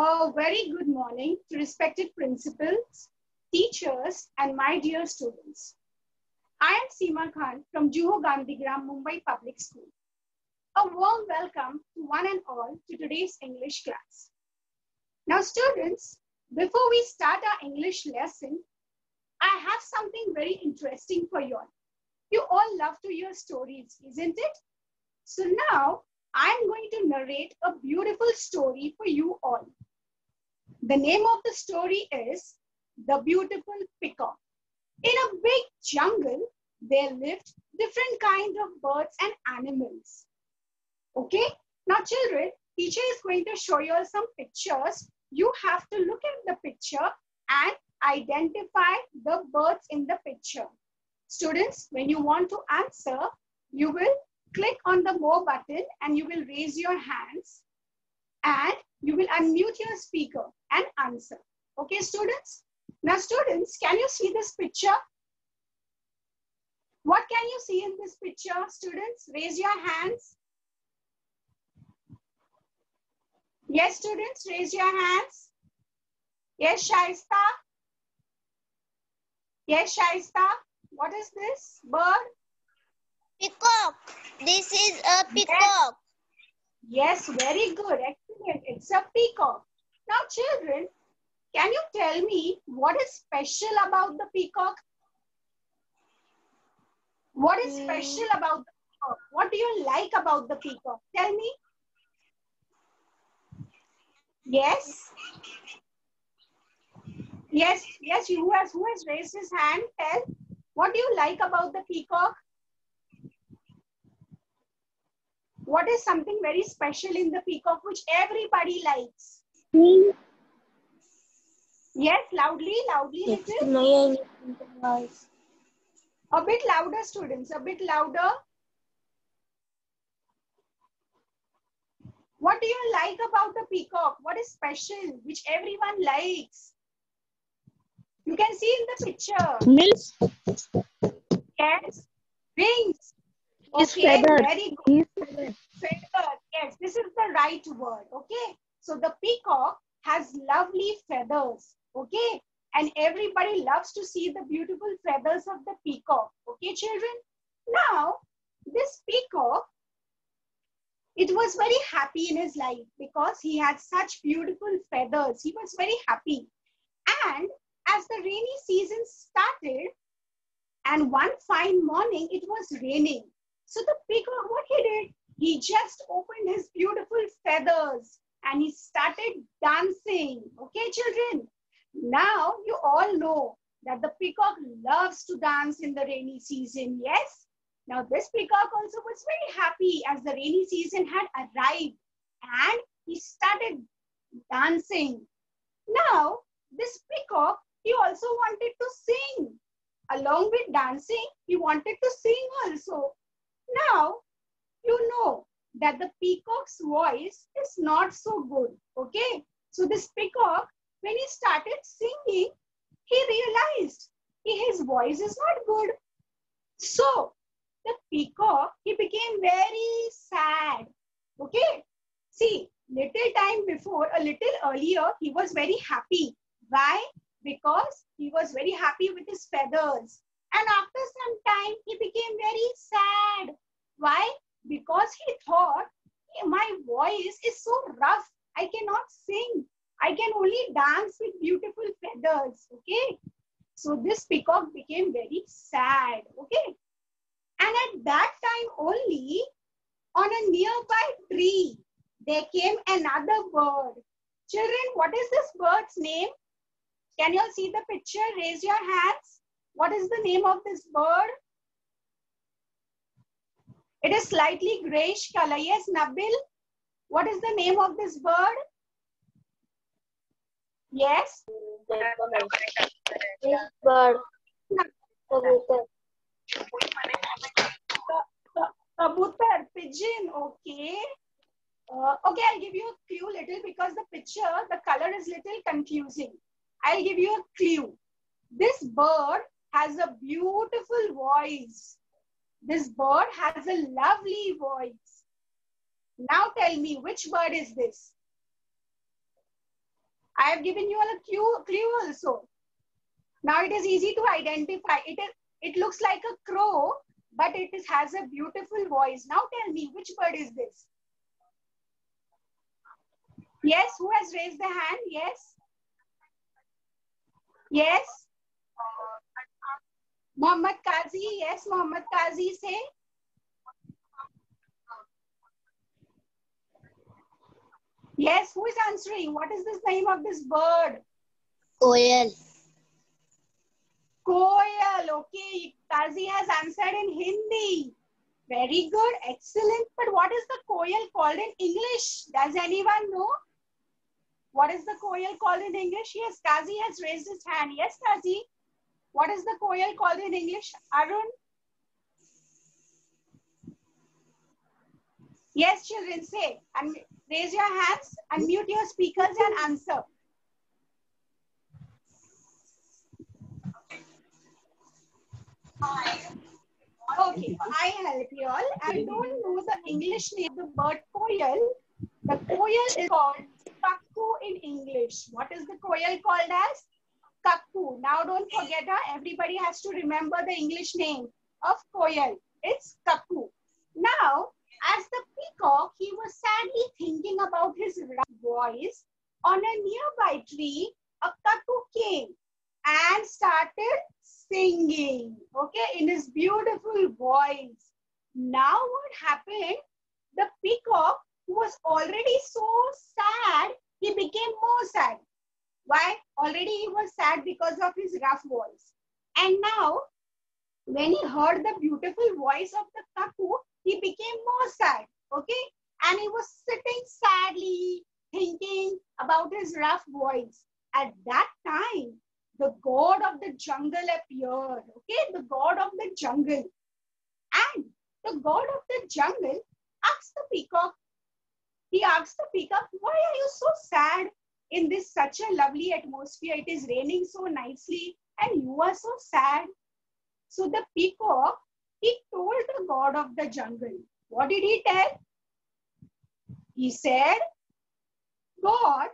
A very good morning to respected principals, teachers, and my dear students. I am Seema Khan from Juho Gandhigram, Mumbai Public School. A warm welcome to one and all to today's English class. Now, students, before we start our English lesson, I have something very interesting for you all. You all love to hear stories, isn't it? So now, I'm going to narrate a beautiful story for you all. The name of the story is The Beautiful Peacock. In a big jungle, there lived different kinds of birds and animals. Okay? Now children, teacher is going to show you all some pictures. You have to look at the picture and identify the birds in the picture. Students, when you want to answer, you will click on the more button and you will raise your hands and you will unmute your speaker and answer. Okay, students? Now, students, can you see this picture? What can you see in this picture, students? Raise your hands. Yes, students, raise your hands. Yes, Shaista. Yes, Shaista. What is this bird? Peacock. This is a peacock. Yes, very good. Excellent. It's a peacock. Now, children, can you tell me what is special about the peacock? What is special about the peacock? What do you like about the peacock? Tell me. Yes. Yes, who has raised his hand? Tell. What do you like about the peacock? What is something very special in the peacock which everybody likes? Yes, loudly, little. A bit louder, students, a bit louder. What do you like about the peacock? What is special, which everyone likes? You can see in the picture. Milk. Yes. Wings. His Okay, feathers. very good. Feathers. Yes, this is the right word. Okay. So the peacock has lovely feathers. Okay. And everybody loves to see the beautiful feathers of the peacock. Okay, children. Now, this peacock, it was very happy in his life because he had such beautiful feathers. He was very happy. And as the rainy season started, and one fine morning, it was raining. So the peacock, what he did, he just opened his beautiful feathers and he started dancing. Okay, children? Now you all know that the peacock loves to dance in the rainy season. Yes? Now this peacock also was very happy as the rainy season had arrived and he started dancing. Now this peacock, he also wanted to sing. Along with dancing, he wanted to sing also. Now, you know that the peacock's voice is not so good. Okay? So this peacock, when he started singing, he realized his voice is not good. So, the peacock, he became very sad. Okay? See, little time before, a little earlier, he was very happy. Why? Because he was very happy with his feathers. And after some time, he became very sad. Why? Because he thought, my voice is so rough. I cannot sing. I can only dance with beautiful feathers. Okay? So this peacock became very sad. Okay? And at that time only, on a nearby tree, there came another bird. Children, what is this bird's name? Can you all see the picture? Raise your hands. What is the name of this bird? It is slightly grayish color. Yes, Nabil. What is the name of this bird? Yes? This bird. Kabutar, pigeon. Okay. Okay, I'll give you a clue little because the picture, the color is little confusing. I'll give you a clue. This bird has a beautiful voice. This bird has a lovely voice. Now tell me, which bird is this? I have given you all a clue also. Now it is easy to identify. It looks like a crow, but has a beautiful voice. Now tell me, which bird is this? Yes, who has raised the hand? Yes. Yes. Mohammad Qazi. Yes, Mohammad Qazi, say. Yes, who is answering? What is the name of this bird? Koyal. Koyal. Okay, Qazi has answered in Hindi. Very good, excellent. But what is the koyal called in English? Does anyone know? What is the koyal called in English? Yes, Qazi has raised his hand. Yes, Qazi. What is the koyal called in English? Arun? Yes, children, say. And raise your hands, unmute your speakers and answer. Okay, I help you all. I don't know the English name of the bird koyal. The koyal is called kakku in English. What is the koyal called as? Kakku. Now don't forget, everybody has to remember the English name of koyal. It's kakku. Now, as the peacock, he was sadly thinking about his rough voice. On a nearby tree, a cuckoo came and started singing, okay, in his beautiful voice. Now what happened? The peacock, who was already so sad, he became more sad. Why? Already he was sad because of his rough voice. And now, when he heard the beautiful voice of the cuckoo, he became more sad, okay? And he was sitting sadly, thinking about his rough voice. At that time, the god of the jungle appeared, okay? The god of the jungle. And the god of the jungle asked the peacock, why are you so sad in this such a lovely atmosphere? It is raining so nicely and you are so sad. So the peacock, he told the god of the jungle. What did he tell? He said, God,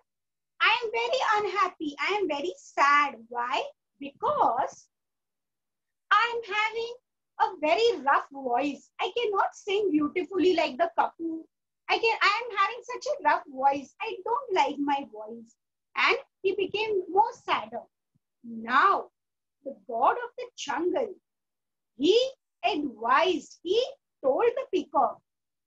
I am very unhappy. I am very sad. Why? Because I am having a very rough voice. I cannot sing beautifully like the cuckoo. I am having such a rough voice. I don't like my voice. And he became more sadder. Now, the god of the jungle, he told the peacock.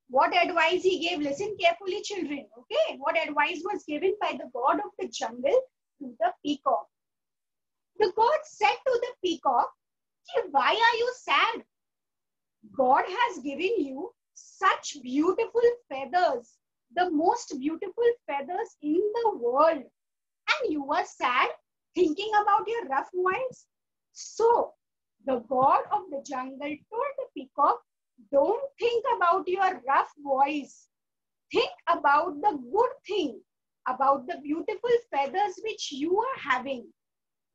What advice he gave? Listen carefully, children. Okay, what advice was given by the god of the jungle to the peacock? The god said to the peacock, why are you sad? God has given you such beautiful feathers, the most beautiful feathers in the world. And you are sad thinking about your rough voice. So, the god of the jungle told the peacock, don't think about your rough voice. Think about the good thing, about the beautiful feathers which you are having.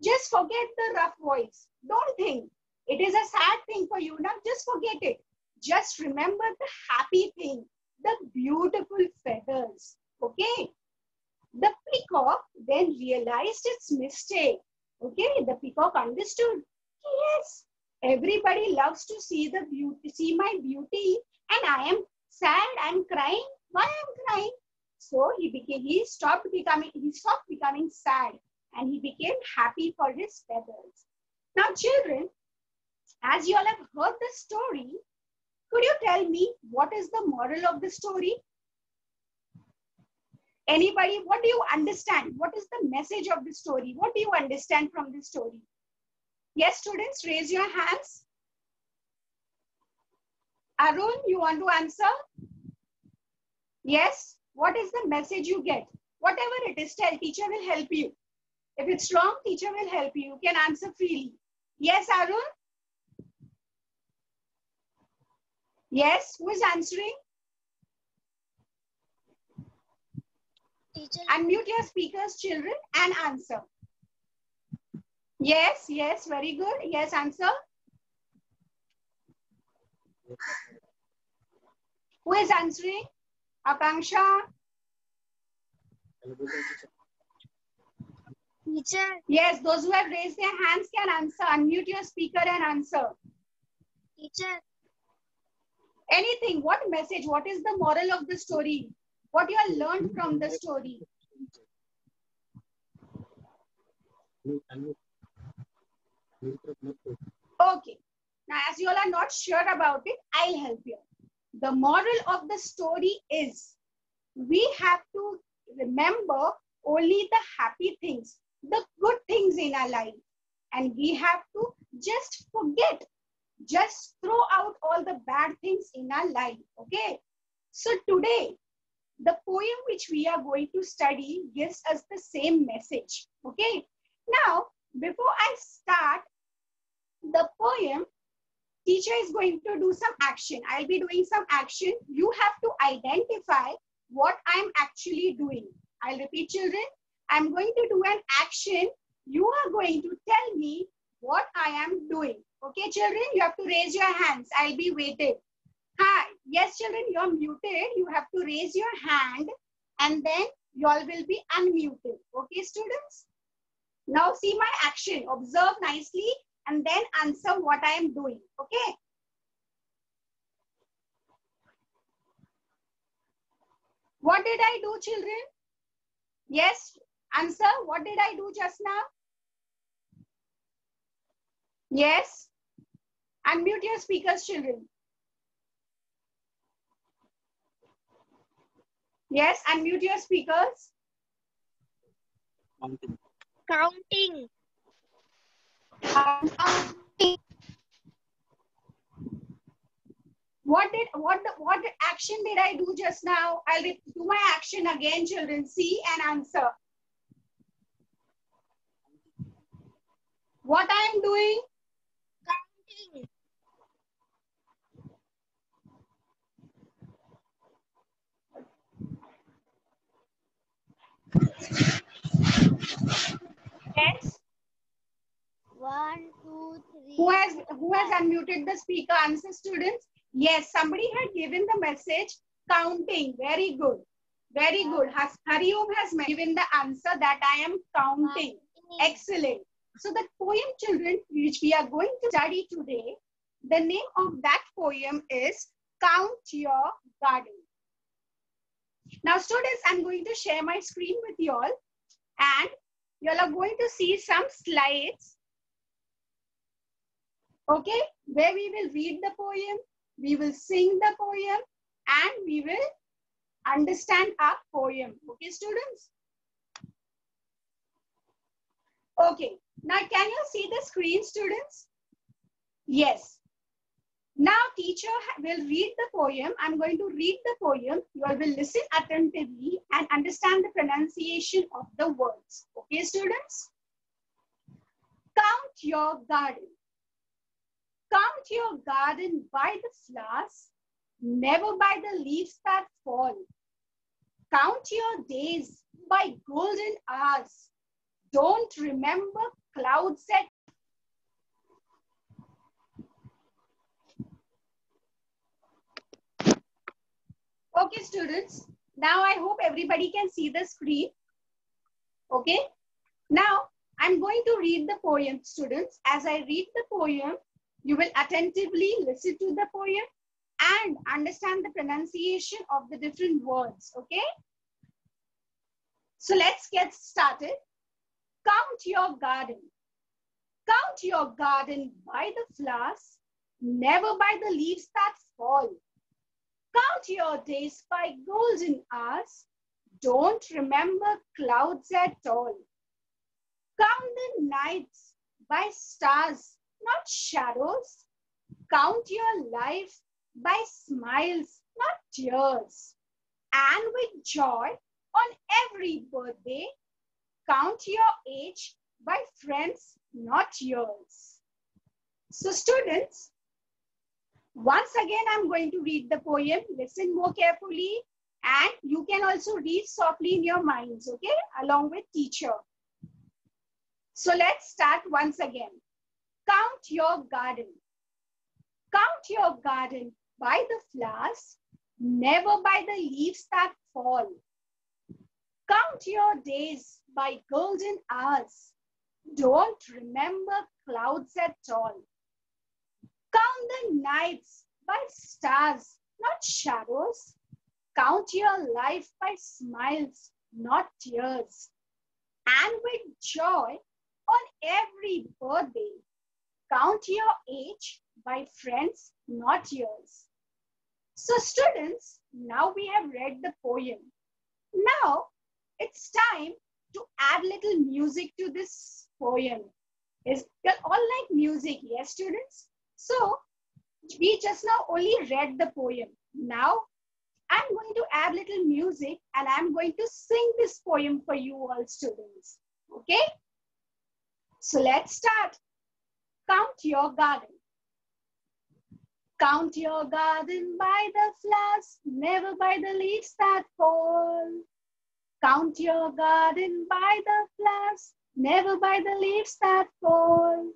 Just forget the rough voice. Don't think. It is a sad thing for you. Now just forget it. Just remember the happy thing, the beautiful feathers. Okay? The peacock then realized its mistake. Okay? The peacock understood. Yes, everybody loves to see the beauty, see my beauty, and I am sad, I am crying. Why I am crying? So he stopped becoming sad, and he became happy for his feathers. Now, children, as you all have heard the story, could you tell me what is the moral of the story? Anybody, what do you understand? What is the message of the story? What do you understand from the story? Yes, students, raise your hands. Arun, you want to answer? Yes. What is the message you get? Whatever it is, tell. Teacher will help you. If it's wrong, teacher will help you. You can answer freely. Yes, Arun? Yes, who is answering? Teacher. Unmute your speakers, children, and answer. Yes, yes, very good. Yes, answer. Who is answering? Akanksha? Teacher. Yes, those who have raised their hands can answer. Unmute your speaker and answer. Teacher. Anything. What message? What is the moral of the story? What you have learned from the story? Okay. Now, as you all are not sure about it, I'll help you. The moral of the story is we have to remember only the happy things, the good things in our life. And we have to just forget, just throw out all the bad things in our life. Okay. So today, the poem which we are going to study gives us the same message. Okay. Now, before I start the poem, teacher is going to do some action. I'll be doing some action. You have to identify what I'm actually doing. I'll repeat, children. I'm going to do an action. You are going to tell me what I am doing. Okay, children, you have to raise your hands. I'll be waiting. Hi. Yes, children, you're muted. You have to raise your hand and then you all will be unmuted. Okay, students? Now see my action. Observe nicely and then answer what I am doing. Okay. What did I do, children? Yes, answer. What did I do just now? Yes. Unmute your speakers, children. Yes, unmute your speakers. Counting. What action did I do just now? I'll do my action again, children. See and answer. What I am doing? Counting. Yes. 1, 2, 3. Who has unmuted the speaker? Answer, students. Yes, somebody had given the message counting. Very good. Very good. Hariom has given the answer that I am counting. Excellent. So the poem, children, which we are going to study today, the name of that poem is Count Your Garden. Now, students, I'm going to share my screen with you all and you all are going to see some slides. Okay, where we will read the poem, we will sing the poem, and we will understand our poem. Okay, students? Okay, now can you see the screen, students? Yes. Now teacher will read the poem. I'm going to read the poem. You all will listen attentively and understand the pronunciation of the words. Okay, students? Count your garden. Count your garden by the flowers, never by the leaves that fall. Count your days by golden hours. Don't remember clouds at Okay, students. Now I hope everybody can see the screen. Okay. Now I'm going to read the poem, students. As I read the poem, you will attentively listen to the poem and understand the pronunciation of the different words. Okay. So let's get started. Count your garden. Count your garden by the flowers, never by the leaves that fall. Count your days by golden hours. Don't remember clouds at all. Count the nights by stars, not shadows. Count your life by smiles, not tears. And with joy on every birthday, count your age by friends, not years. So students, once again, I'm going to read the poem. Listen more carefully and you can also read softly in your minds, okay, along with teacher. So let's start once again. Count your garden. Count your garden by the flowers, never by the leaves that fall. Count your days by golden hours. Don't remember clouds at all. Count the nights by stars, not shadows. Count your life by smiles, not tears. And with joy on every birthday, count your age by friends, not years. So students, now we have read the poem. Now it's time to add little music to this poem. Is you all like music, yes students? So we just now only read the poem. Now I'm going to add little music and I'm going to sing this poem for you all students. Okay? So let's start. Count your garden. Count your garden by the flowers, never by the leaves that fall. Count your garden by the flowers, never by the leaves that fall.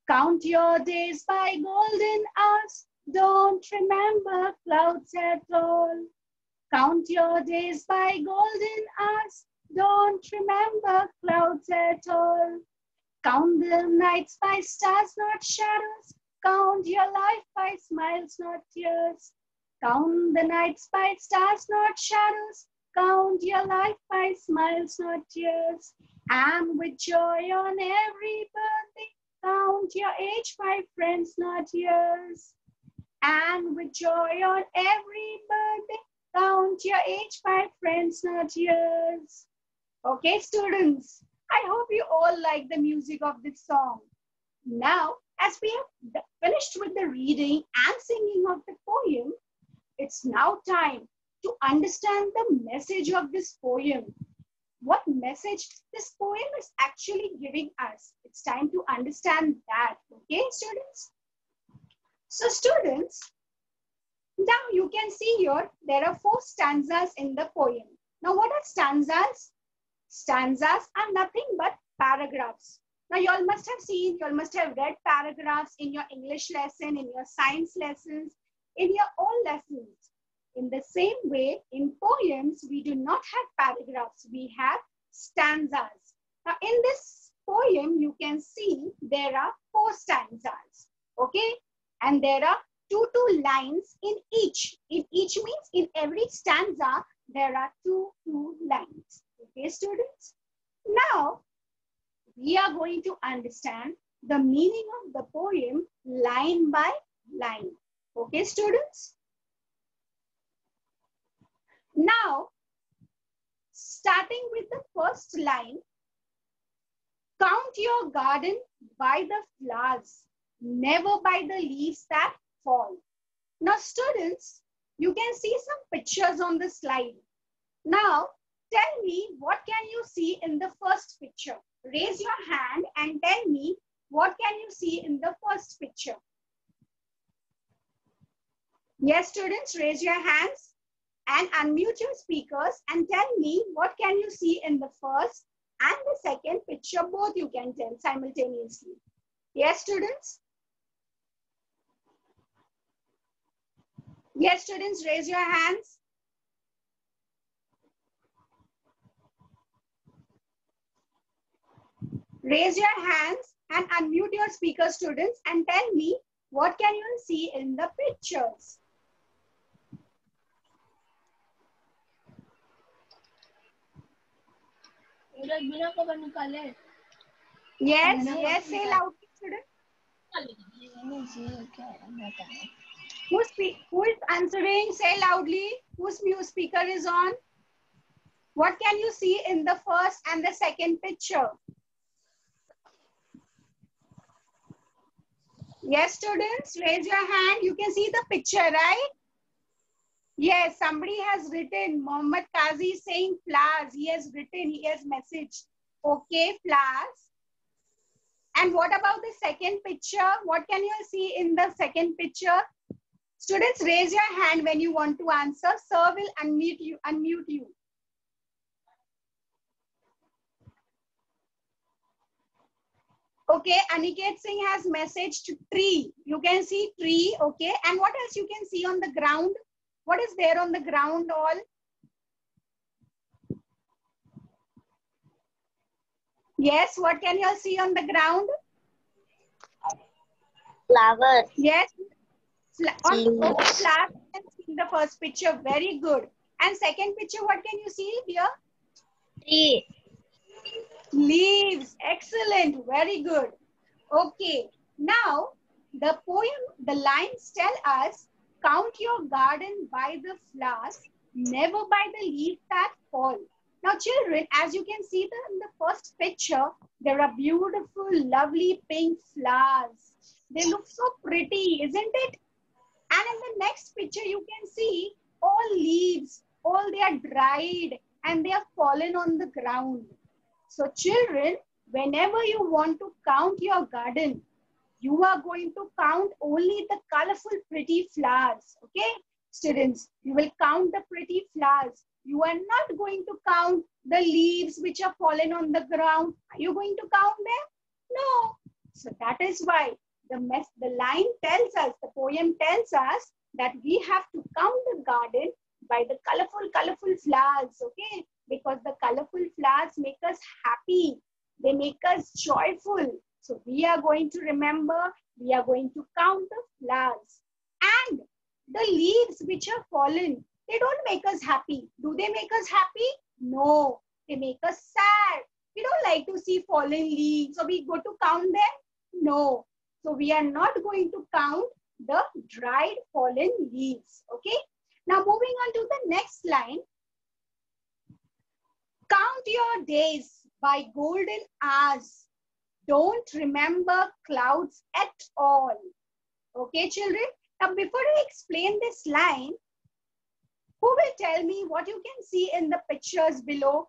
Count your days by golden hours, don't remember clouds at all. Count your days by golden hours, don't remember clouds at all. Count the nights by stars, not shadows. Count your life by smiles, not tears. Count the nights by stars, not shadows. Count your life by smiles, not tears. And with joy on every birthday, count your age by friends, not years. And with joy on every birthday, count your age by friends, not years. Okay, students, I hope you all like the music of this song. Now, as we have finished with the reading and singing of the poem, it's now time to understand the message of this poem. What message this poem is actually giving us. It's time to understand that. Okay, students? So, students, now you can see here, there are 4 stanzas in the poem. Now, what are stanzas? Stanzas are nothing but paragraphs. Now, you all must have seen, you all must have read paragraphs in your English lesson, in your science lessons, in your all lessons. In the same way, in poems, we do not have paragraphs. We have stanzas. Now, in this poem, you can see there are 4 stanzas. Okay? And there are two lines in each. In each means in every stanza, there are two lines. Okay, students? Now, we are going to understand the meaning of the poem line by line. Okay, students? Now, starting with the first line, count your garden by the flowers, never by the leaves that fall. Now, students, you can see some pictures on the slide. Now, tell me, what can you see in the first picture? Raise your hand and tell me, what can you see in the first picture? Yes, students, raise your hands and unmute your speakers and tell me, what can you see in the first and the second picture? Both you can tell simultaneously. Yes, students? Yes, students, raise your hands. Raise your hands and unmute your speaker, students, and tell me, what can you see in the pictures? Yes, yes, say loudly, students. Who is answering? Say loudly. Whose speaker is on? What can you see in the first and the second picture? Yes, students, raise your hand. You can see the picture, right? Yes, somebody has written. Mohammed Qazi is saying flowers. He has written, he has messaged. Okay, flowers. And what about the second picture? What can you see in the second picture? Students, raise your hand when you want to answer. Sir will unmute you. Okay, Aniket Singh has messaged tree. You can see tree, okay. And what else you can see on the ground? What is there on the ground all? Yes, what can you all see on the ground? Flower. Yes, okay, Leaves. flowers you can see in the first picture. Very good. And second picture, what can you see, dear? Tree. Leaves. Excellent. Very good. Okay. Now, the poem, the lines tell us, count your garden by the flowers, never by the leaves that fall. Now, children, as you can see in the first picture, there are beautiful, lovely pink flowers. They look so pretty, isn't it? And in the next picture, you can see all leaves, all they are dried and they have fallen on the ground. So children, whenever you want to count your garden, you are going to count only the colorful, pretty flowers. Okay, students, you will count the pretty flowers. You are not going to count the leaves which are fallen on the ground. Are you going to count them? No. So that is why the line tells us, the poem tells us that we have to count the garden by the colorful, colorful flowers. Okay, because the colorful flowers make us happy. They make us joyful. So we are going to remember, we are going to count the flowers. And the leaves which are fallen, they don't make us happy. Do they make us happy? No, they make us sad. We don't like to see fallen leaves. So we go to count them? No. So we are not going to count the dried fallen leaves. Okay. Now moving on to the next line. Count your days by golden hours. Don't remember clouds at all. Okay, children? Now, before I explain this line, who will tell me what you can see in the pictures below?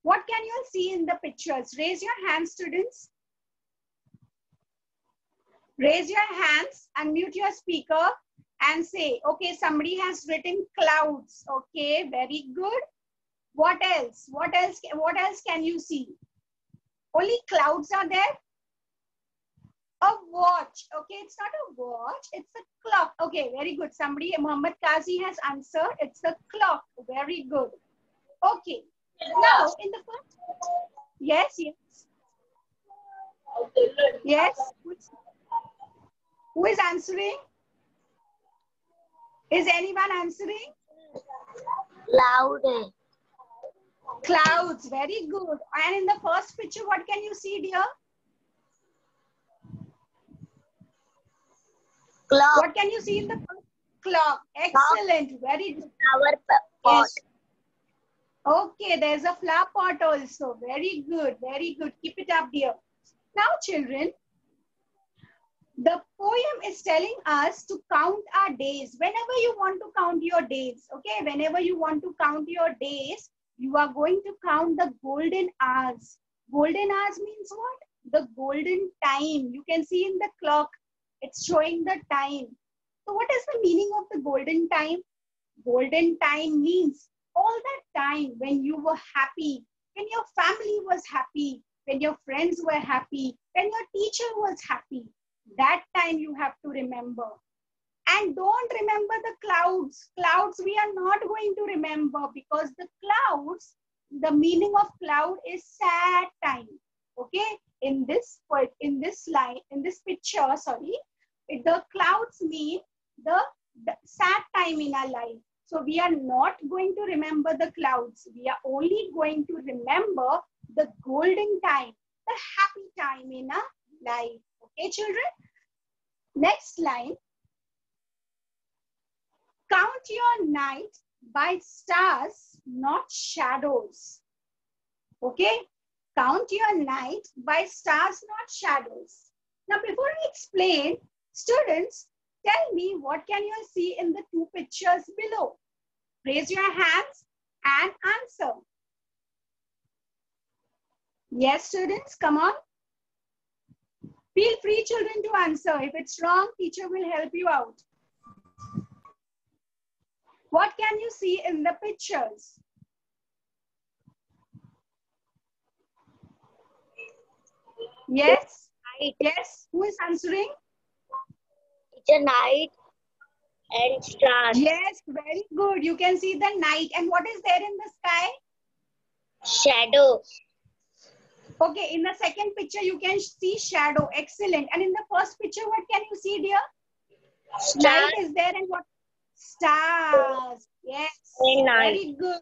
What can you see in the pictures? Raise your hands, students. Raise your hands, unmute your speaker and say, okay, somebody has written clouds. Okay, very good. What else? What else can you see? Only clouds are there? A watch. Okay, it's not a watch, it's a clock. Okay, very good. Somebody, Muhammad Kazi has answered. It's a clock. Very good. Okay. Now, in the first, yes. Yes. Who is answering? Is anyone answering? Cloud. Clouds. Very good. And in the first picture, what can you see, dear? Clock. What can you see in the first? Clock. Excellent. Very good. Flower pot. Yes. Okay, there's a flower pot also. Very good. Very good. Keep it up, dear. Now, children, the poem is telling us to count our days. Whenever you want to count your days, okay? Whenever you want to count your days, you are going to count the golden hours. Golden hours means what? The golden time. You can see in the clock, it's showing the time. So what is the meaning of the golden time? Golden time means all that time when you were happy, when your family was happy, when your friends were happy, when your teacher was happy. That time you have to remember. And don't remember the clouds. Clouds we are not going to remember because the clouds, the meaning of cloud is sad time. Okay? In this line, in this picture, sorry, the clouds mean the sad time in our life. So we are not going to remember the clouds. We are only going to remember the golden time, the happy time in our life. Okay, children? Next line. Count your night by stars, not shadows. Okay? Count your night by stars, not shadows. Now, before I explain, students, tell me what can you see in the two pictures below. Raise your hands and answer. Yes, students, come on. Feel free, children, to answer. If it's wrong, teacher will help you out. What can you see in the pictures? Yes? Night. Yes? Who is answering? It's a night and stars. Yes, very good. You can see the night. And what is there in the sky? Shadow. Okay, in the second picture, you can see shadow. Excellent. And in the first picture, what can you see, dear? Night Star is there and what? Stars. Yes. and night. Very good.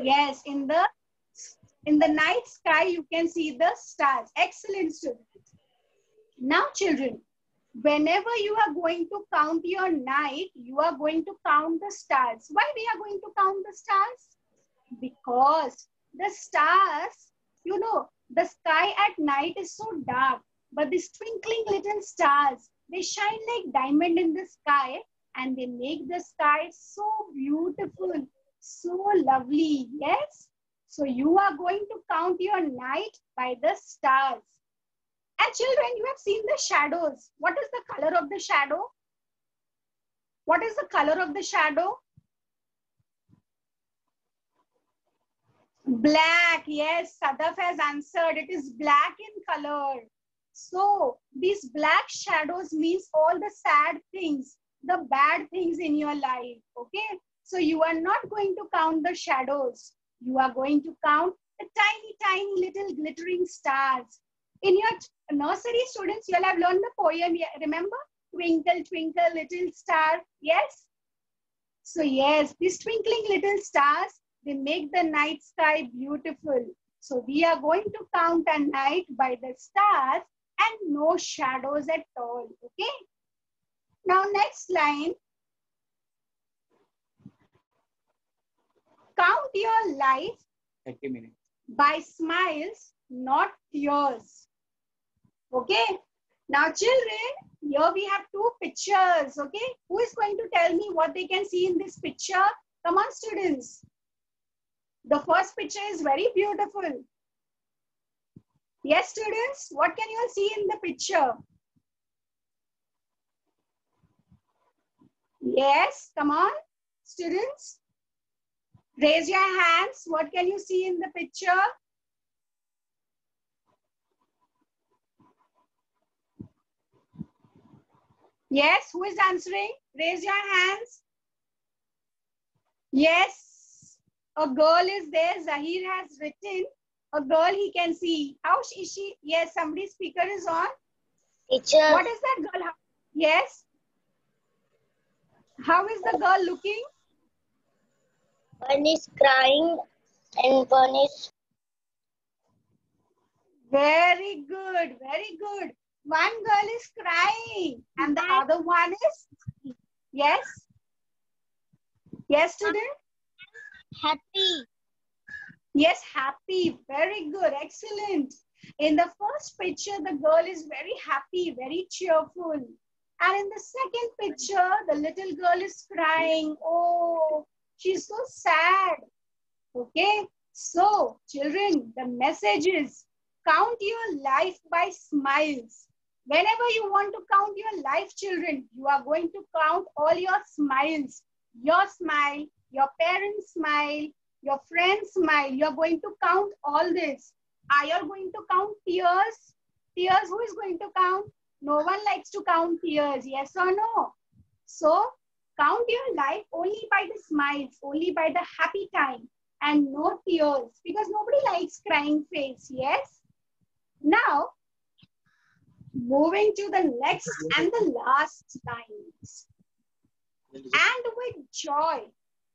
Yes, in the night sky, you can see the stars. Excellent, students. Now, children, whenever you are going to count your night, you are going to count the stars. Why we are going to count the stars? Because the stars, you know, the sky at night is so dark, but these twinkling little stars, they shine like diamond in the sky and they make the sky so beautiful, so lovely. Yes. So you are going to count your night by the stars. And children, you have seen the shadows. What is the color of the shadow? What is the color of the shadow? Black, yes, Sadaf has answered. It is black in color. So these black shadows means all the sad things, the bad things in your life. Okay. So you are not going to count the shadows. You are going to count the tiny, tiny little glittering stars. In your nursery, students, you'll have learned the poem. Remember? Twinkle, twinkle, little star. Yes. So yes, these twinkling little stars, they make the night sky beautiful. So we are going to count a night by the stars and no shadows at all. Okay. Now next line. Count your life 30 minutes. by smiles, not tears. Okay. Now children, here we have two pictures. Okay. Who is going to tell me what they can see in this picture? Come on, students. The first picture is very beautiful. Yes, students, what can you all see in the picture? Yes, come on, students. Raise your hands. What can you see in the picture? Yes, who is answering? Raise your hands. Yes, a girl is there. Zahir has written. A girl he can see. How is she? Yes, somebody's speaker is on. Teacher, What is that girl? Yes. How is the girl looking? one is crying and one is Very good, very good. One girl is crying and the other one is, yes, yes, student. happy. Yes, happy. Very good. Excellent. In the first picture, the girl is very happy, very cheerful. And in the second picture, the little girl is crying. Oh, she's so sad. Okay. So, children, the message is count your life by smiles. Whenever you want to count your life, children, you are going to count all your smiles. Your smile, your parents' smile, your friend's smile. You're going to count all this. Are you going to count tears? Tears, who is going to count? No one likes to count tears, yes or no? So, count your life only by the smiles, only by the happy time and no tears because nobody likes crying face, yes? Now, moving to the next and the last lines. And with joy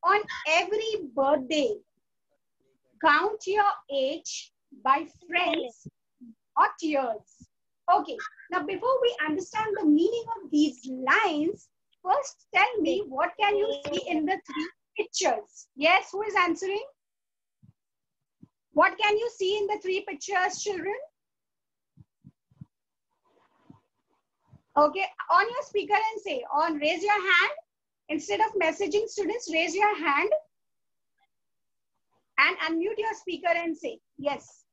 on every birthday, count your age by friends or tears. Okay, now before we understand the meaning of these lines, first tell me what can you see in the three pictures? Yes, who is answering? What can you see in the three pictures, children? Okay, on your speaker and say, on raise your hand. Instead of messaging students, raise your hand and unmute your speaker and say, yes.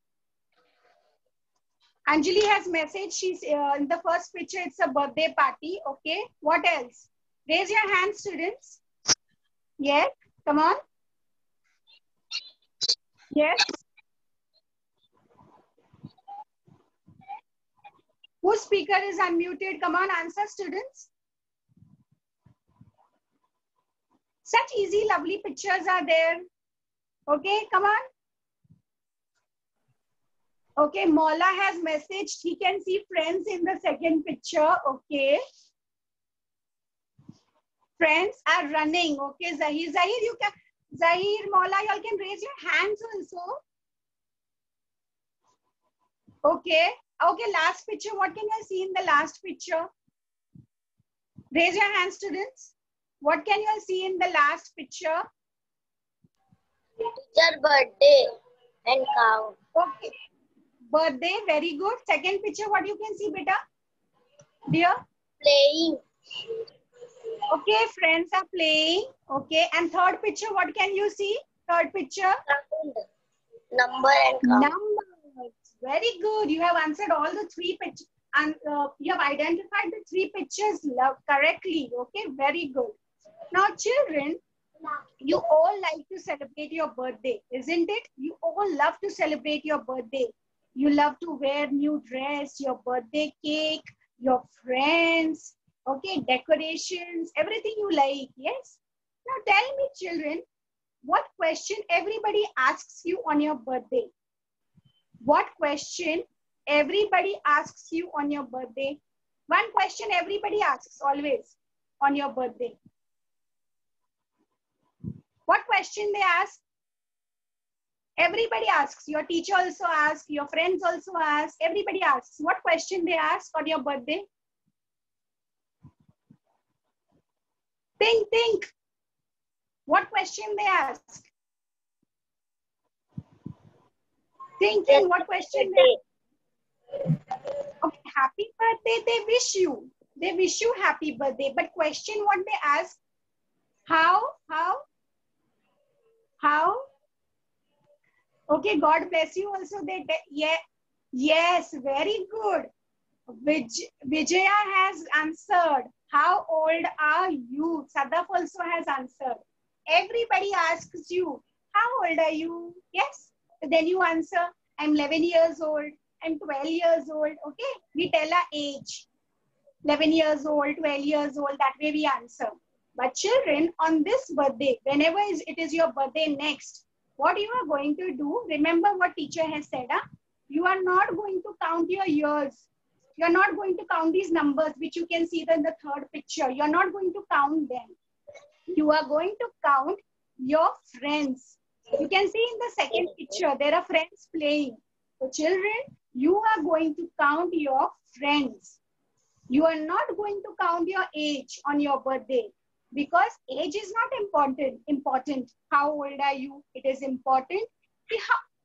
Anjali has messaged, she's in the first picture, it's a birthday party. Okay, what else? Raise your hand, students. Yes, come on. Yes. Whose speaker is unmuted? Come on, answer, students. Such easy, lovely pictures are there. Okay, come on. Okay, Mola has messaged. He can see friends in the second picture. Okay. Friends are running. Okay, Zahir. Zahir, you can. Zahir, Mola, y'all can raise your hands also. Okay. Okay, last picture. What can you see in the last picture? Raise your hands, students. What can you see in the last picture? Teacher birthday and cow. Okay. Birthday, very good. Second picture, what you can see, beta? Dear? Playing. Okay, friends are playing. Okay, and third picture, what can you see? Third picture? Count. Number and count. Numbers. Very good. You have answered all the three pictures. And you have identified the three pictures correctly. Okay, very good. Now, children, you all like to celebrate your birthday, isn't it? You all love to celebrate your birthday. You love to wear new dress, your birthday cake, your friends, okay, decorations, everything you like, yes? Now tell me, children, what question everybody asks you on your birthday? What question everybody asks you on your birthday? One question everybody asks always on your birthday. What question they ask? Everybody asks. Your teacher also asks. Your friends also ask. Everybody asks. What question they ask on your birthday? Think. What question they ask? Think. What question they ask? Okay, happy birthday. They wish you. They wish you happy birthday. But question what they ask? How? Okay, God bless you also. Yes, very good. Vijaya has answered. How old are you? Sadaf also has answered. Everybody asks you, how old are you? Yes. Then you answer, I'm 11 years old. I'm 12 years old. Okay. We tell our age. 11 years old, 12 years old. That way we answer. But children, on this birthday, whenever it is your birthday next, what you are going to do, remember what teacher has said. You are not going to count your years. You are not going to count these numbers, which you can see in the third picture. You are not going to count them. You are going to count your friends. You can see in the second picture, there are friends playing. So children, you are going to count your friends. You are not going to count your age on your birthday because age is not important. How old are you? It is important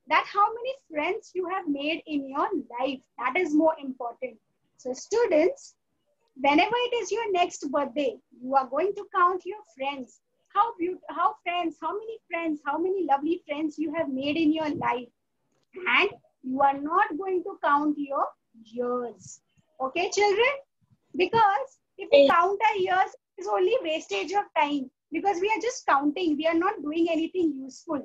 that how many friends you have made in your life. That is more important. So students, whenever it is your next birthday, you are going to count your friends. How many friends, how many lovely friends you have made in your life. And you are not going to count your years. Okay, children? Because if we count our years, it's only wastage of time because we are just counting. We are not doing anything useful.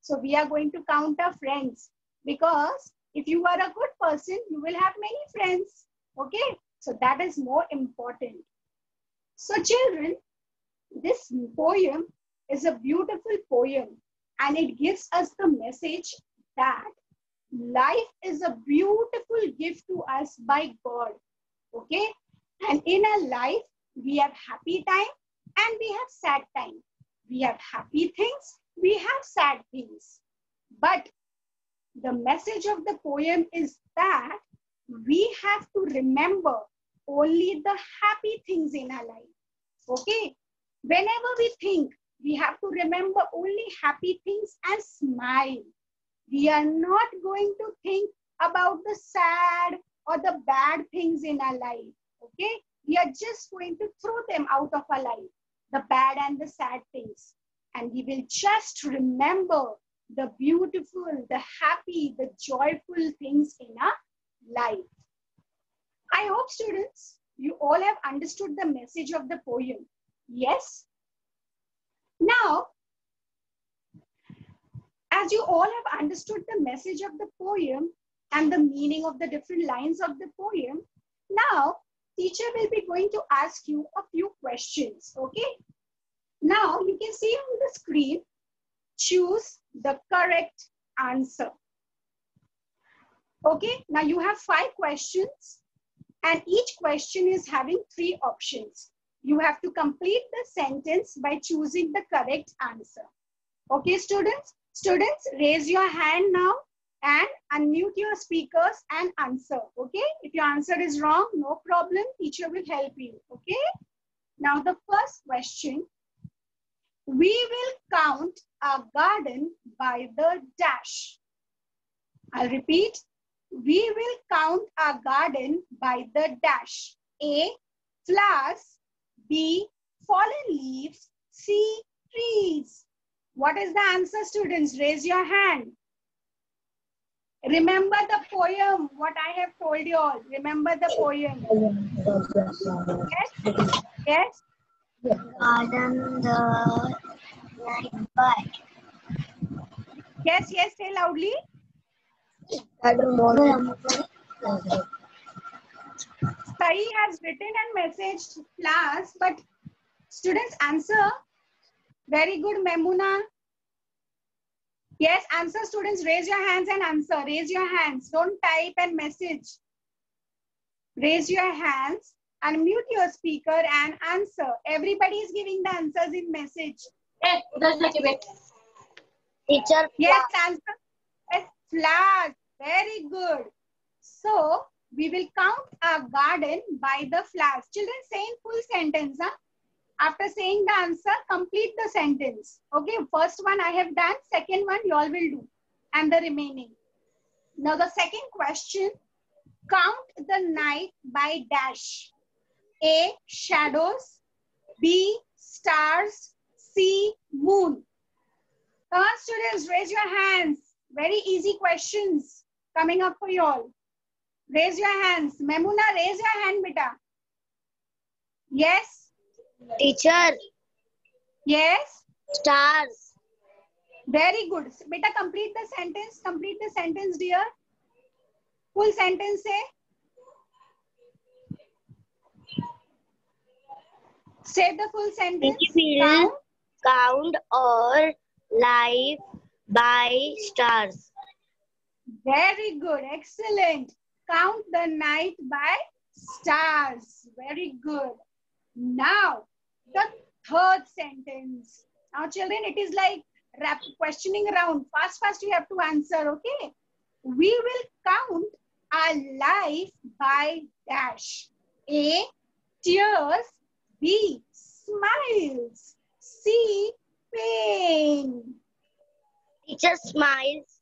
So we are going to count our friends because if you are a good person, you will have many friends. Okay. So that is more important. So children, this poem is a beautiful poem and it gives us the message that life is a beautiful gift to us by God. Okay. And in our life, we have happy time and we have sad time. We have happy things, we have sad things. But the message of the poem is that we have to remember only the happy things in our life. Okay? Whenever we think, we have to remember only happy things and smile. We are not going to think about the sad or the bad things in our life. Okay? We are just going to throw them out of our life, the bad and the sad things. And we will just remember the beautiful, the happy, the joyful things in our life. I hope students, you all have understood the message of the poem. Yes? Now, as you all have understood the message of the poem and the meaning of the different lines of the poem, now teacher will be going to ask you a few questions, okay? Now you can see on the screen, choose the correct answer. Okay, now you have 5 questions and each question is having 3 options. You have to complete the sentence by choosing the correct answer. Okay, students? Students, raise your hand now and unmute your speakers and answer. Okay, if your answer is wrong, no problem. Teacher will help you. Okay, now the first question. We will count a garden by the dash. I'll repeat. We will count a garden by the dash. A, flowers. B, fallen leaves. C, trees. What is the answer, students? Raise your hand. Remember the poem, what I have told you all. Remember the poem. Yes? Yes? Garden the night by. Yes, yes, say loudly. Sai has written and messaged class, but students answer. Very good, Memuna. Yes, answer, students. Raise your hands and answer. Raise your hands. Don't type and message. Raise your hands, unmute your speaker and answer. Everybody is giving the answers in message. Teacher, Yes, answer. Yes, flowers. Very good. So, we will count a garden by the flowers. Children, say in full sentence. Huh? After saying the answer, complete the sentence. Okay, first one I have done. Second one you all will do. And the remaining. Now, the second question. Count the night by dash. A, shadows. B, stars. C, moon. Come on, students, raise your hands. Very easy questions coming up for you all. Raise your hands. Memuna, raise your hand, beta. Yes? teacher, Yes? stars. Very good. Beta, complete the sentence. Complete the sentence, dear. Full sentence say. Say the full sentence. We will count our life by stars. Very good. Excellent. Count the night by stars. Very good. Now, the third sentence. Now, children, it is like questioning round. Fast, fast, you have to answer, okay? We will count our life by dash. A, tears. B, smiles. C, pain. Teacher smiles.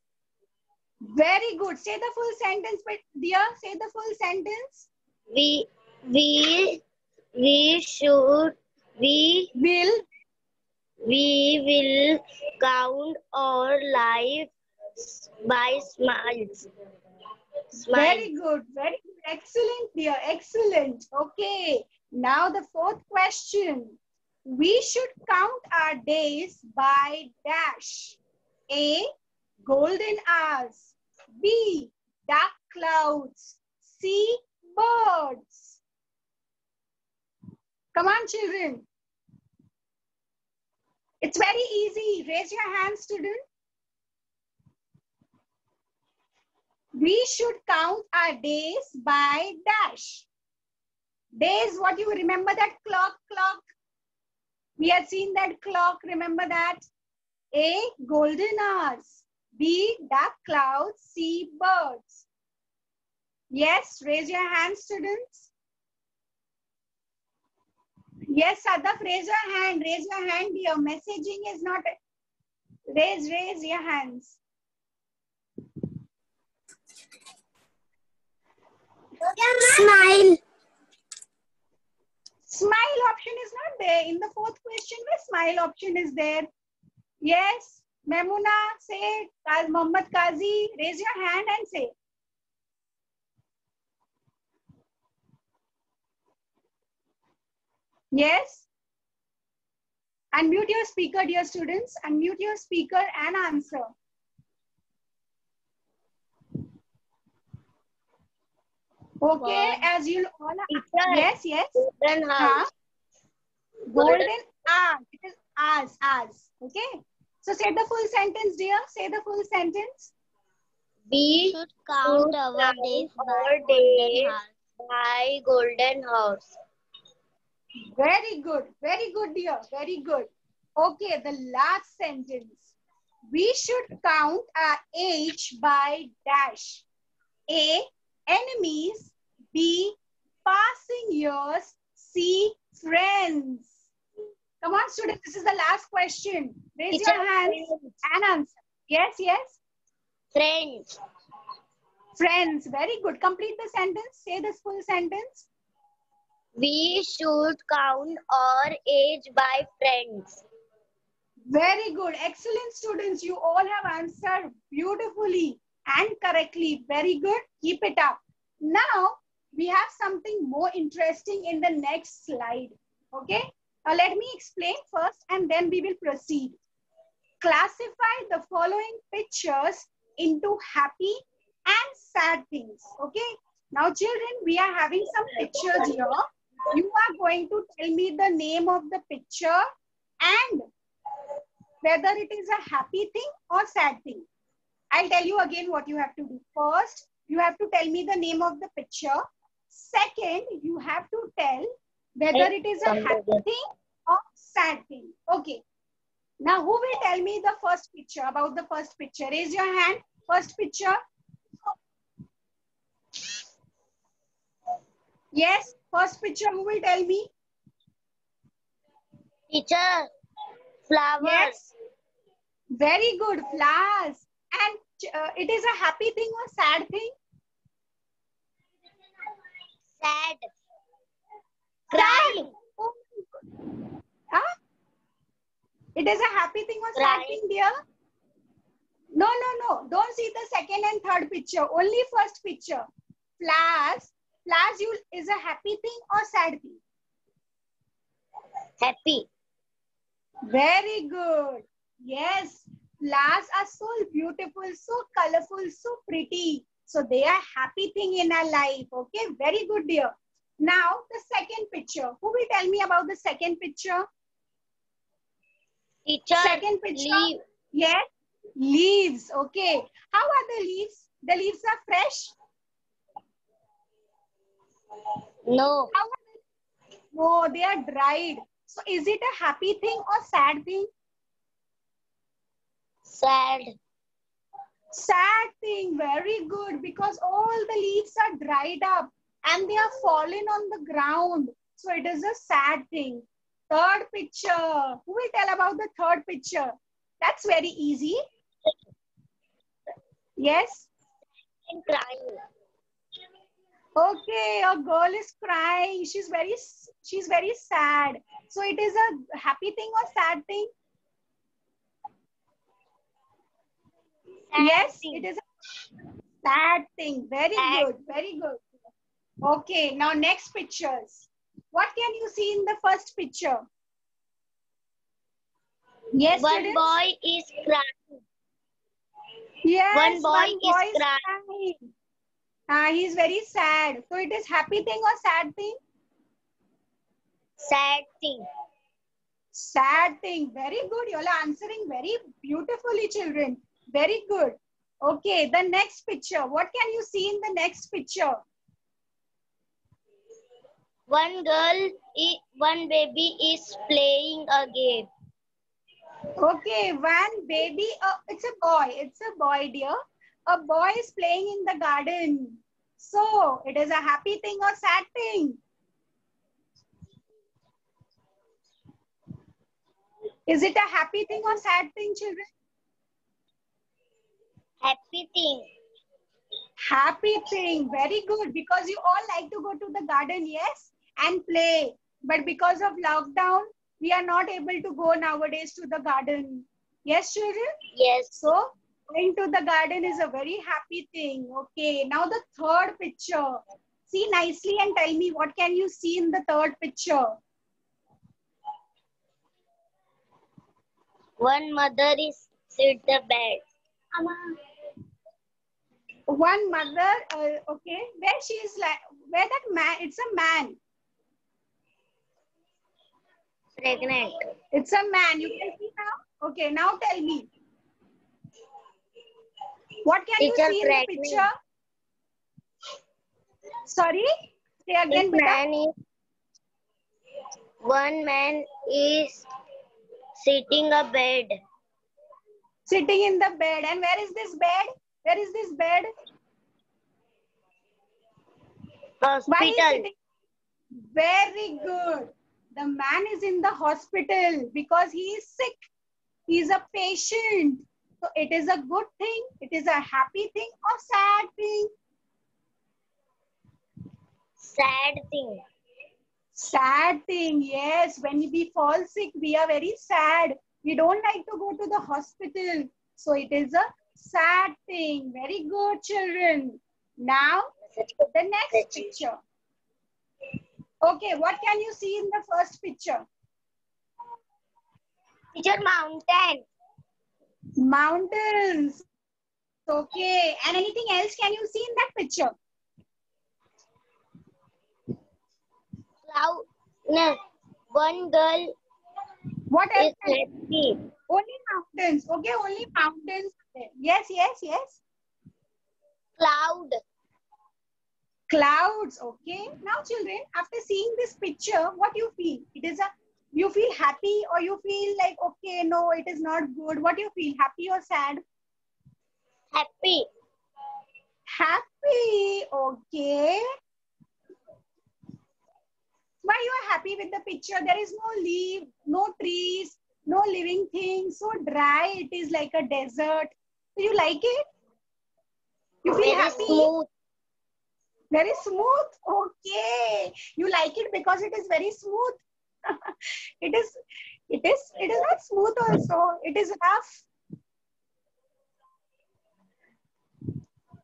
Very good. Say the full sentence, but dear, say the full sentence. We will count our life by smiles. Very good. Very good. Excellent, dear. Excellent. Okay. Now the fourth question. We should count our days by dash. A, golden hours. B, dark clouds. C, birds. Come on, children. It's very easy. Raise your hand, student. We should count our days by dash. Days, what you remember that clock? We have seen that clock. Remember that? A, golden hours. B, dark clouds. C, birds. Yes, raise your hand, students. Yes, Sadaf, raise your hand. Raise your hand, dear. Messaging is not... Raise your hands. Smile. Smile option is not there. In the fourth question, where smile option is there? Yes, Memuna, say. Mohammad Qazi, raise your hand and say. Yes? Unmute your speaker, dear students. Unmute your speaker and answer. Okay, as you all are. Yes. Golden house. Golden hours. It is hours. Okay. So say the full sentence, dear. Say the full sentence. We should count should our count days our by golden days hour. by golden horse. Very good, dear. Very good. Okay, the last sentence. We should count our age by dash. A. Enemies. B. Passing years. C. Friends. Come on, students. This is the last question. Raise Teacher, your hands and answer. Yes, yes. friends. Friends. Very good. Complete the sentence. Say this full sentence. We should count our age by friends. Very good. Excellent, students. You all have answered beautifully and correctly. Very good. Keep it up. Now, we have something more interesting in the next slide. Okay. Now, let me explain first and then we will proceed. Classify the following pictures into happy and sad things. Okay. Now, children, we are having some pictures here. You are going to tell me the name of the picture and whether it is a happy thing or sad thing. I'll tell you again what you have to do. First, you have to tell me the name of the picture. Second, you have to tell whether it is a happy thing or sad thing. Okay. Now, who will tell me the first picture, about the first picture? Raise your hand. First picture. Yes, first picture, who will tell me? Teacher, flowers. Yes. Very good, flowers. And it is a happy thing or sad thing? Sad. Sad. Oh, huh? It is a happy thing or sad Crying. thing, dear? No, no, no. Don't see the second and third picture. Only first picture. Flowers. Flowers is a happy thing or sad thing? Happy. Very good. Yes. Flowers are so beautiful, so colorful, so pretty. So they are happy thing in our life. Okay. Very good, dear. Now the second picture. Who will tell me about the second picture? Teacher, Second picture. leave. Yes. Leaves. Okay. How are the leaves? The leaves are fresh. No. How are they? No, they are dried. So is it a happy thing or sad thing? Sad. Sad thing. Very good. Because all the leaves are dried up and they are fallen on the ground. So it is a sad thing. Third picture. Who will tell about the third picture? That's very easy. Yes. And crying. Okay, a girl is crying. She's very sad. So it is a happy thing or sad thing? Sad Yes, thing. it is a sad thing. Very Sad. good. Very good. Okay, now next pictures. What can you see in the first picture? Yes, One students? boy is crying. Yes, One boy is is crying. crying. He's very sad. So it is happy thing or sad thing? Sad thing. Sad thing. Very good. You all are answering very beautifully, children. Very good. Okay, the next picture. What can you see in the next picture? One baby is playing a game. Okay, one baby. It's a boy. It's a boy, dear. A boy is playing in the garden. So, it is a happy thing or sad thing? Is it a happy thing or sad thing, children? Happy thing. Happy thing. Very good. Because you all like to go to the garden, yes, and play. But because of lockdown, we are not able to go nowadays to the garden. Yes, children? Yes. So, going to the garden is a very happy thing. Okay, now the third picture. See nicely and tell me what can you see in the third picture? One mother is at the bed. One mother, okay, where she is like, where that man, it's a man. Pregnant. It's a man. You can see now? Okay, now tell me. What can you Teacher, see in the pregnant. picture? Sorry? Say again, beta. One man is sitting a bed. Sitting in the bed. And where is this bed? Where is this bed? Why he is Hospital. sitting? Very good. The man is in the hospital because he is sick. He is a patient. So it is a good thing. It is a happy thing or sad thing? Sad thing. Sad thing. Yes. When we fall sick, we are very sad. We don't like to go to the hospital. So it is a sad thing. Very good, children. Now, the next picture. Okay, what can you see in the first picture? Teacher, mountain. Mountains. Okay, and anything else can you see in that picture? Cloud. No. One girl What is else? happy. Only mountains. Okay, only mountains. Yes, yes, yes. Cloud. Clouds. Okay. Now, children, after seeing this picture, what you feel? You feel happy or you feel like, okay, no, it is not good. What do you feel? Happy or sad? Happy. Happy. Okay. Why you are happy with the picture? There is no leaf, no trees, no living things. So dry. It is like a desert. So you like it? You feel Very happy? smooth. Very smooth. Okay. You like it because it is very smooth. it is not smooth also. It is rough.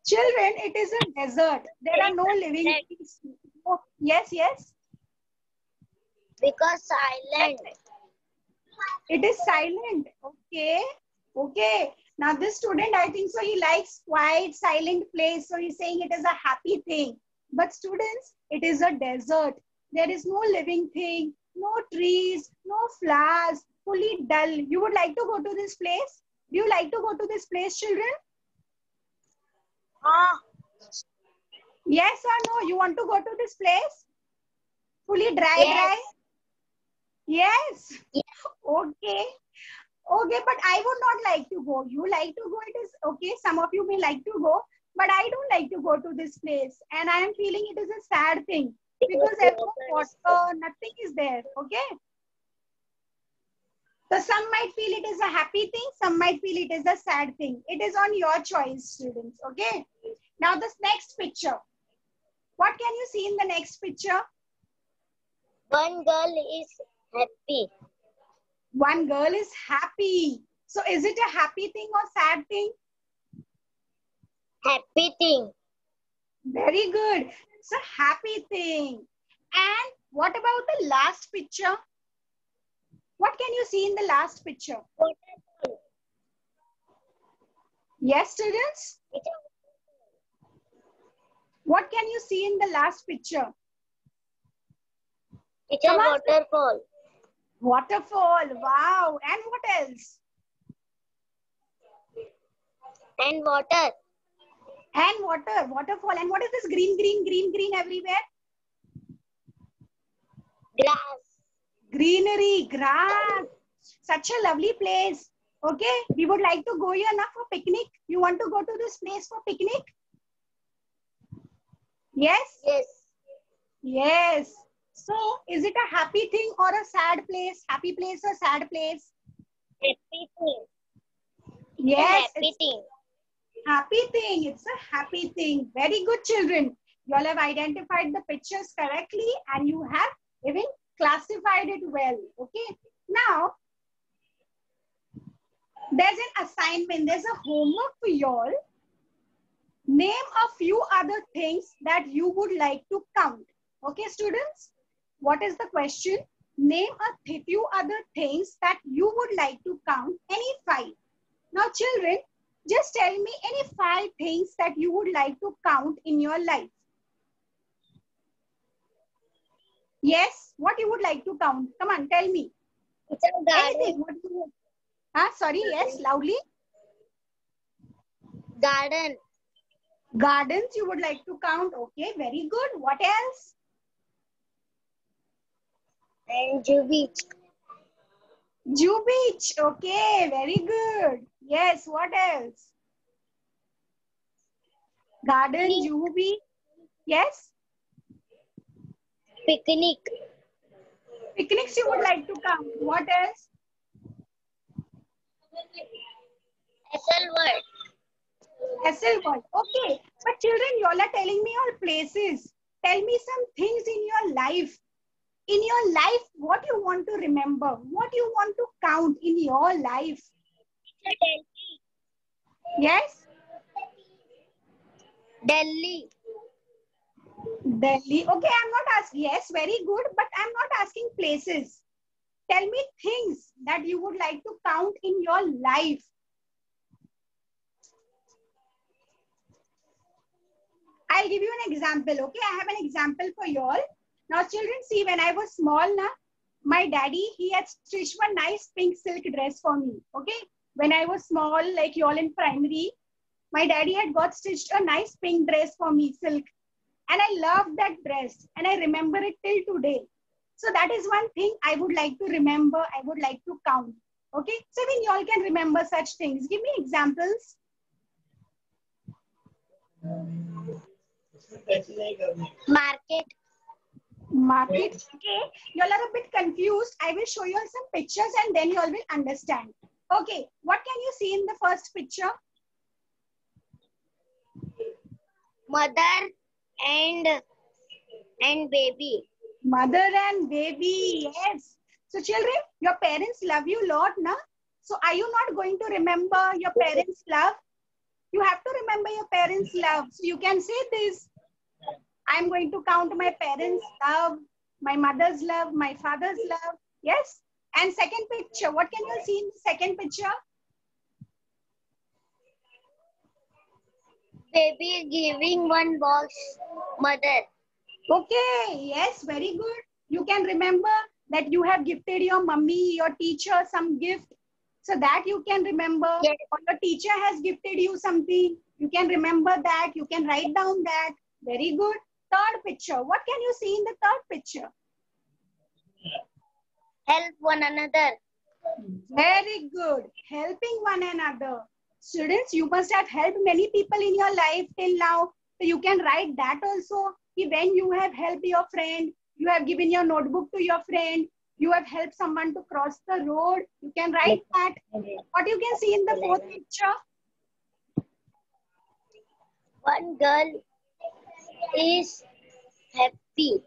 Children, it is a desert. There are no living things. Oh, yes, yes. Because silent. It is silent. Okay. Okay. Now this student, I think so, he likes quiet, silent place. So he's saying it is a happy thing. But students, it is a desert. There is no living thing, no trees, no flowers, fully dull. You would like to go to this place? Do you like to go to this place, children? Yes or no? You want to go to this place? Fully dry, Yes. dry? Yes. Yes. Okay. Okay, but I would not like to go. You like to go, it is okay. Some of you may like to go, but I don't like to go to this place. And I am feeling it is a sad thing because there is no water, nothing is there. Okay. So some might feel it is a happy thing, some might feel it is a sad thing. It is on your choice, students. Okay. Now this next picture. What can you see in the next picture? One girl is happy. One girl is happy. So is it a happy thing or sad thing? Happy thing. Very good. It's a happy thing. And what about the last picture? What can you see in the last picture? Waterfall. Yes, students? What can you see in the last picture? It's a Come on. waterfall. Waterfall. Wow. And what else? And water. And water. Waterfall. And what is this green, green, green, green everywhere? Grass. Greenery, grass. Such a lovely place. Okay. We would like to go here now for picnic. You want to go to this place for picnic? Yes? Yes. Yes. So, is it a happy thing or a sad place? Happy place or sad place? Happy thing. Yes. Happy thing. Happy thing. It's a happy thing. Very good, children. You all have identified the pictures correctly and you have even classified it well. Okay. Now, there's an assignment. There's a homework for you all. Name a few other things that you would like to count. Okay, students? What is the question? Name a few other things that you would like to count. Any 5. Now, children, just tell me any 5 things that you would like to count in your life. Yes, what you would like to count? Come on, tell me. It's a garden. Anything. What you... Sorry, yes, loudly. Garden. Gardens you would like to count. Okay, very good. What else? And Jew beach. Jew beach. Okay, very good. Yes, what else? Garden, Jew beach. Yes. Picnic. Picnics you would like to count. What else? Esselwood. Hasselwood. Okay. But children, you all are telling me all places. Tell me some things in your life. In your life, what you want to remember? What you want to count in your life? Yes? Delhi. Delhi. Okay, I'm not asking. Yes, very good. But I'm not asking places. Tell me things that you would like to count in your life. I'll give you an example. Okay, I have an example for you all. Now, children, see, when I was small, my daddy, he had stitched one nice pink silk dress for me. Okay, when I was small, like you all in primary, my daddy had got stitched a nice pink dress for me, silk. And I loved that dress and I remember it till today. So that is one thing I would like to remember. I would like to count. Okay, so when you all can remember such things, give me examples. Market. Market. Okay, you all are a bit confused. I will show you all some pictures and then you all will understand. Okay, what can you see in the first picture? Mother and baby. Mother and baby. Yes. So children, your parents love you a lot, na? So are you not going to remember your parents' love? You have to remember your parents' love. So you can say this. I'm going to count my parents' love, my mother's love, my father's love. Yes. And second picture, what can you see in the second picture? Baby giving one box. Mother. Okay. Yes. Very good. You can remember that you have gifted your mummy, your teacher some gift. So that you can remember. Yes. Or your teacher has gifted you something. You can remember that. You can write down that. Very good. Third picture. What can you see in the third picture? Help one another. Very good. Helping one another. Students, you must have helped many people in your life till now. So you can write that also. When you have helped your friend, you have given your notebook to your friend, you have helped someone to cross the road. You can write that. What you can see in the fourth picture? One girl is happy.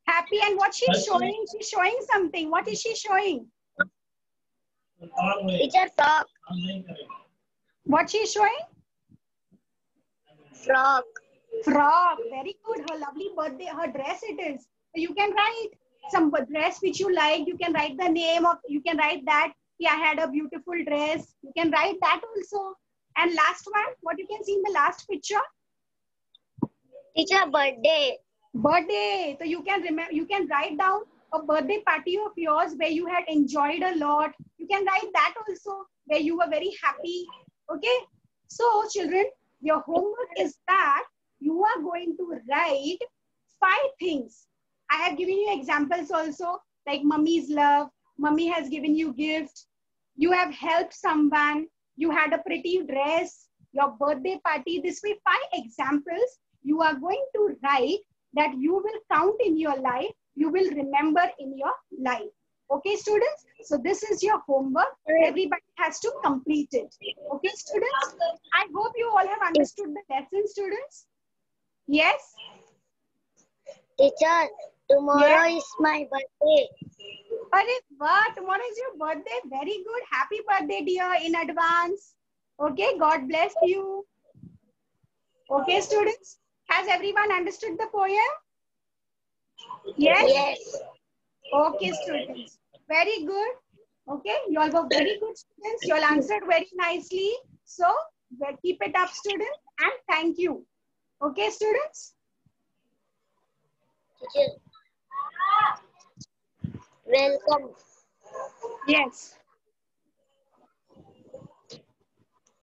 Happy, and what she's showing? She's showing something. What is she showing? It's a frog. What she's showing? Frog. Frog. Very good. Her lovely birthday, her dress it is. So you can write some dress which you like. You can write the name of, you can write that. Yeah, I had a beautiful dress. You can write that also. And last one, what you can see in the last picture? It's a birthday. Birthday. So you can remember, you can write down a birthday party of yours where you had enjoyed a lot. You can write that also where you were very happy. Okay. So children, your homework is that you are going to write 5 things. I have given you examples also like mummy's love. Mummy has given you gift. You have helped someone. You had a pretty dress. Your birthday party. This way 5 examples you are going to write that you will count in your life, you will remember in your life. Okay, students? So this is your homework. Everybody has to complete it. Okay, students? I hope you all have understood the lesson, students. Yes? Teacher, tomorrow is my birthday. Arey, tomorrow is your birthday. Very good. Happy birthday, dear, in advance. Okay, God bless you. Okay, students? Has everyone understood the poem? Yes? Yes. Okay, students. Very good. Okay, you all were very good students. You all answered very nicely. So, keep it up, students, and thank you. Okay, students? Teacher. Welcome. Yes.